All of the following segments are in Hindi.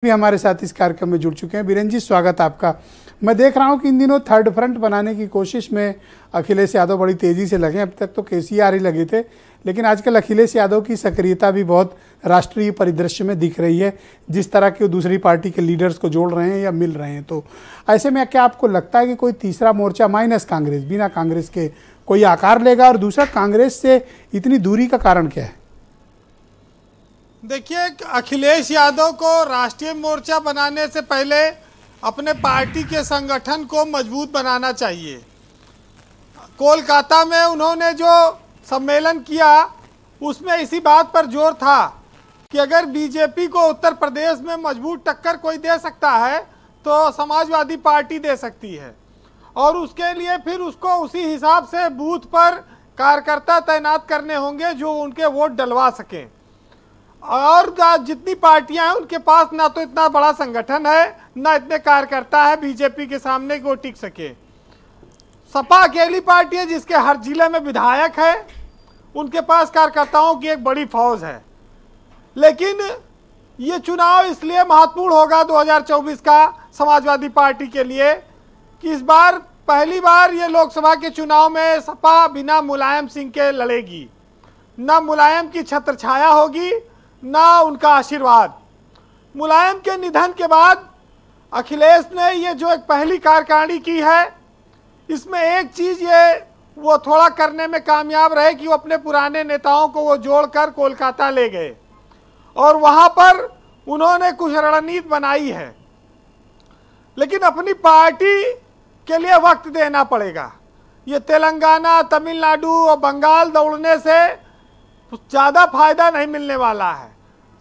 भी हमारे साथ इस कार्यक्रम में जुड़ चुके हैं। बीरेन जी, स्वागत आपका। मैं देख रहा हूं कि इन दिनों थर्ड फ्रंट बनाने की कोशिश में अखिलेश यादव बड़ी तेजी से लगे। अब तक तो केसीआर ही लगे थे, लेकिन आजकल अखिलेश यादव की सक्रियता भी बहुत राष्ट्रीय परिदृश्य में दिख रही है, जिस तरह के वो दूसरी पार्टी के लीडर्स को जोड़ रहे हैं या मिल रहे हैं। तो ऐसे में क्या आपको लगता है कि कोई तीसरा मोर्चा माइनस कांग्रेस, बिना कांग्रेस के कोई आकार लेगा? और दूसरा, कांग्रेस से इतनी दूरी का कारण क्या है? देखिए, अखिलेश यादव को राष्ट्रीय मोर्चा बनाने से पहले अपने पार्टी के संगठन को मजबूत बनाना चाहिए। कोलकाता में उन्होंने जो सम्मेलन किया उसमें इसी बात पर जोर था कि अगर बीजेपी को उत्तर प्रदेश में मजबूत टक्कर कोई दे सकता है तो समाजवादी पार्टी दे सकती है, और उसके लिए फिर उसको उसी हिसाब से बूथ पर कार्यकर्ता तैनात करने होंगे जो उनके वोट डलवा सकें। और जितनी पार्टियां हैं उनके पास ना तो इतना बड़ा संगठन है, ना इतने कार्यकर्ता है बीजेपी के सामने कि वो टिक सके। सपा अकेली पार्टी है जिसके हर जिले में विधायक है, उनके पास कार्यकर्ताओं की एक बड़ी फौज है। लेकिन ये चुनाव इसलिए महत्वपूर्ण होगा 2024 का समाजवादी पार्टी के लिए कि इस बार पहली बार ये लोकसभा के चुनाव में सपा बिना मुलायम सिंह के लड़ेगी। ना मुलायम की छत्रछाया होगी, ना उनका आशीर्वाद। मुलायम के निधन के बाद अखिलेश ने ये जो एक पहली कार्यकारिणी की है, इसमें एक चीज ये वो थोड़ा करने में कामयाब रहे कि वो अपने पुराने नेताओं को वो जोड़कर कोलकाता ले गए और वहां पर उन्होंने कुछ रणनीति बनाई है। लेकिन अपनी पार्टी के लिए वक्त देना पड़ेगा। ये तेलंगाना, तमिलनाडु और बंगाल दौड़ने से ज़्यादा फायदा नहीं मिलने वाला है।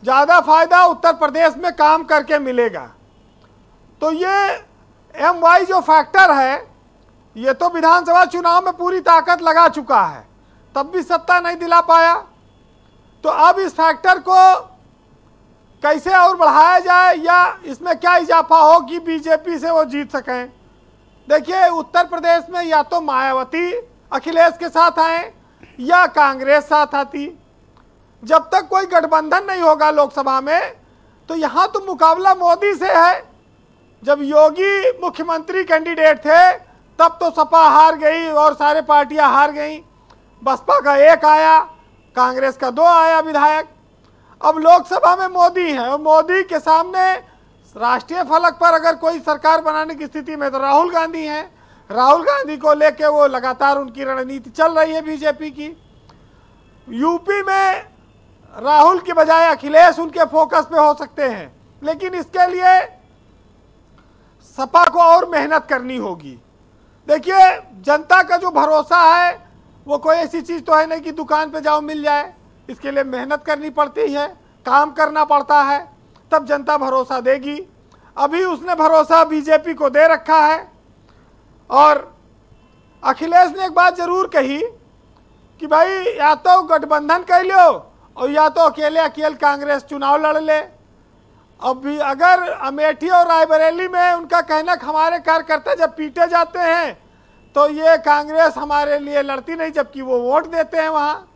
ज़्यादा फायदा उत्तर प्रदेश में काम करके मिलेगा। तो ये MY जो फैक्टर है, ये तो विधानसभा चुनाव में पूरी ताकत लगा चुका है, तब भी सत्ता नहीं दिला पाया। तो अब इस फैक्टर को कैसे और बढ़ाया जाए या इसमें क्या इजाफा हो कि बीजेपी से वो जीत सकें। देखिए, उत्तर प्रदेश में या तो मायावती अखिलेश के साथ आए या कांग्रेस साथ आती। जब तक कोई गठबंधन नहीं होगा लोकसभा में, तो यहाँ तो मुकाबला मोदी से है। जब योगी मुख्यमंत्री कैंडिडेट थे तब तो सपा हार गई और सारे पार्टियां हार गई। बसपा का 1 आया, कांग्रेस का 2 आया विधायक। अब लोकसभा में मोदी है और मोदी के सामने राष्ट्रीय फलक पर अगर कोई सरकार बनाने की स्थिति में तो राहुल गांधी हैं। राहुल गांधी को लेके वो लगातार उनकी रणनीति चल रही है बीजेपी की। यूपी में राहुल की बजाय अखिलेश उनके फोकस पे हो सकते हैं, लेकिन इसके लिए सपा को और मेहनत करनी होगी। देखिए, जनता का जो भरोसा है वो कोई ऐसी चीज तो है नहीं कि दुकान पे जाओ मिल जाए। इसके लिए मेहनत करनी पड़ती है, काम करना पड़ता है, तब जनता भरोसा देगी। अभी उसने भरोसा बीजेपी को दे रखा है। और अखिलेश ने एक बात जरूर कही कि भाई या तो गठबंधन कर लो और या तो अकेले कांग्रेस चुनाव लड़ ले। अब भी अगर अमेठी और रायबरेली में उनका कहना हमारे कार्यकर्ता जब पीटे जाते हैं तो ये कांग्रेस हमारे लिए लड़ती नहीं, जबकि वो वोट देते हैं वहाँ।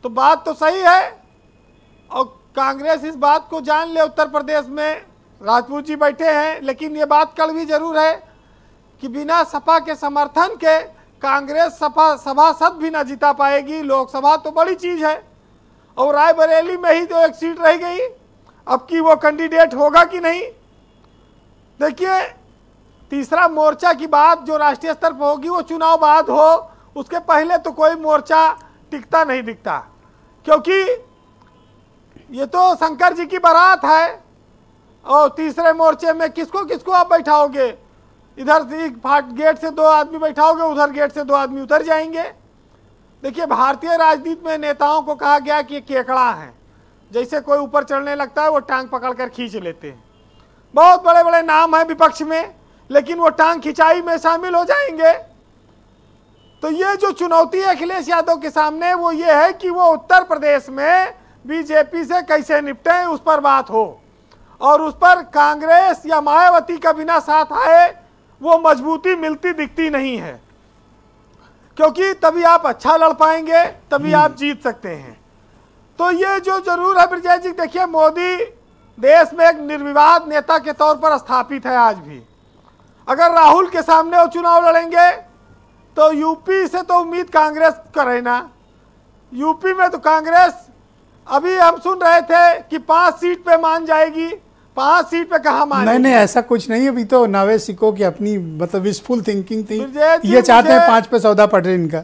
तो बात तो सही है और कांग्रेस इस बात को जान ले। उत्तर प्रदेश में राजपूत जी बैठे हैं, लेकिन ये बात कड़वी जरूर है कि बिना सपा के समर्थन के कांग्रेस सभासद भी ना जिता पाएगी। लोकसभा तो बड़ी चीज है और रायबरेली में ही तो 1 सीट रह गई। अब की वो कैंडिडेट होगा कि नहीं। देखिए, तीसरा मोर्चा की बात जो राष्ट्रीय स्तर पर होगी वो चुनाव बाद हो, उसके पहले तो कोई मोर्चा टिकता नहीं दिखता, क्योंकि ये तो शंकर जी की बारात है। और तीसरे मोर्चे में किसको किसको आप बैठाओगे? इधर गेट से 2 आदमी बैठाओगे, उधर गेट से 2 आदमी उतर जाएंगे। देखिए, भारतीय राजनीति में नेताओं को कहा गया कि ये केकड़ा है, जैसे कोई ऊपर चढ़ने लगता है वो टांग पकड़कर खींच लेते हैं। बहुत बड़े बड़े नाम हैं विपक्ष में, लेकिन वो टांग खिंचाई में शामिल हो जाएंगे। तो ये जो चुनौती है अखिलेश यादव के सामने वो ये है कि वो उत्तर प्रदेश में बीजेपी से कैसे निपटे, उस पर बात हो। और उस पर कांग्रेस या मायावती का बिना साथ आए वो मजबूती मिलती दिखती नहीं है, क्योंकि तभी आप अच्छा लड़ पाएंगे, तभी आप जीत सकते हैं। तो ये जो जरूर है ब्रिजेश जी, देखिए मोदी देश में एक निर्विवाद नेता के तौर पर स्थापित है आज भी। अगर राहुल के सामने वो चुनाव लड़ेंगे तो यूपी से तो उम्मीद कांग्रेस करे ना। यूपी में तो कांग्रेस अभी हम सुन रहे थे कि 5 सीट पे मान जाएगी, 5 सीट पे कहाँ मानेगी? नहीं, ऐसा कुछ नहीं। अभी तो नावे सिक्को की अपनी मतलब विशफुल थिंकिंग थी, ये चाहते हैं 5 पे सौदा पड़ रहे इनका।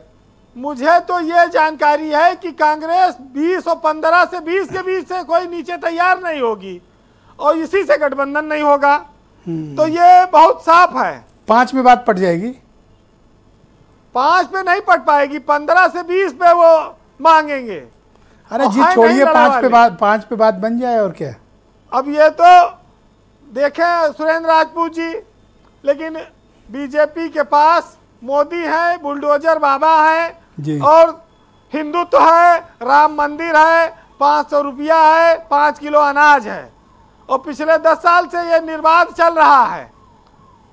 मुझे तो ये जानकारी है कि कांग्रेस 20 और 15 से 20 के बीच से कोई नीचे तैयार नहीं होगी और इसी से गठबंधन नहीं होगा। तो ये बहुत साफ है। 5 में बात पड़ जाएगी, 5 पे नहीं पड़ पाएगी, 15 से 20 पे वो मांगेंगे। अरे जी छोड़िए, 5 पे बात बन जाए और क्या। अब ये तो देखें सुरेंद्र राजपूत जी, लेकिन बीजेपी के पास मोदी है, बुलडोजर बाबा है और हिंदुत्व है, राम मंदिर है, 500 रुपया है, 5 किलो अनाज है और पिछले 10 साल से ये निर्बाध चल रहा है।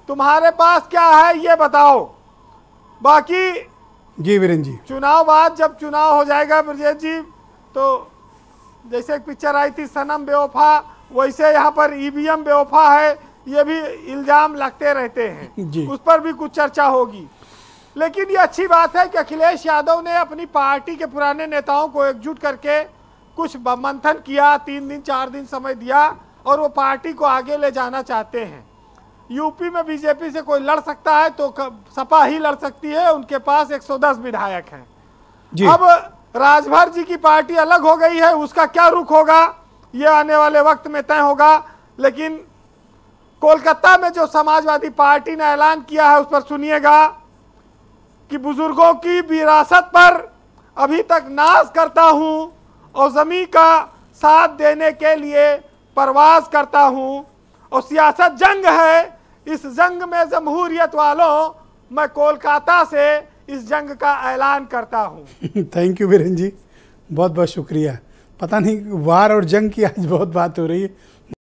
तुम्हारे पास क्या है ये बताओ। बाकी जी वीरेंद्र जी, चुनाव बाद जब चुनाव हो जाएगा ब्रजेश जी, तो जैसे एक पिक्चर आई थी सनम बेवफा, वैसे यहाँ पर ईवीएम बेवफा है, ये भी इल्जाम लगते रहते हैं, उस पर भी कुछ चर्चा होगी। लेकिन ये अच्छी बात है कि अखिलेश यादव ने अपनी पार्टी के पुराने नेताओं को एकजुट करके कुछ मंथन किया, 3 दिन 4 दिन समय दिया और वो पार्टी को आगे ले जाना चाहते हैं। यूपी में बीजेपी से कोई लड़ सकता है तो सपा ही लड़ सकती है, उनके पास 110 विधायक हैं। अब राजभर जी की पार्टी अलग हो गई है, उसका क्या रुख होगा ये आने वाले वक्त में तय होगा। लेकिन कोलकाता में जो समाजवादी पार्टी ने ऐलान किया है उस पर सुनिएगा कि बुजुर्गों की विरासत पर अभी तक नाज करता हूं और जमीन का साथ देने के लिए प्रवास करता हूं और सियासत जंग है, इस जंग में जमहूरियत वालों मैं कोलकाता से इस जंग का ऐलान करता हूं। थैंक यू वीरेंद्र जी, बहुत बहुत शुक्रिया। पता नहीं वार और जंग की आज बहुत बात हो रही है।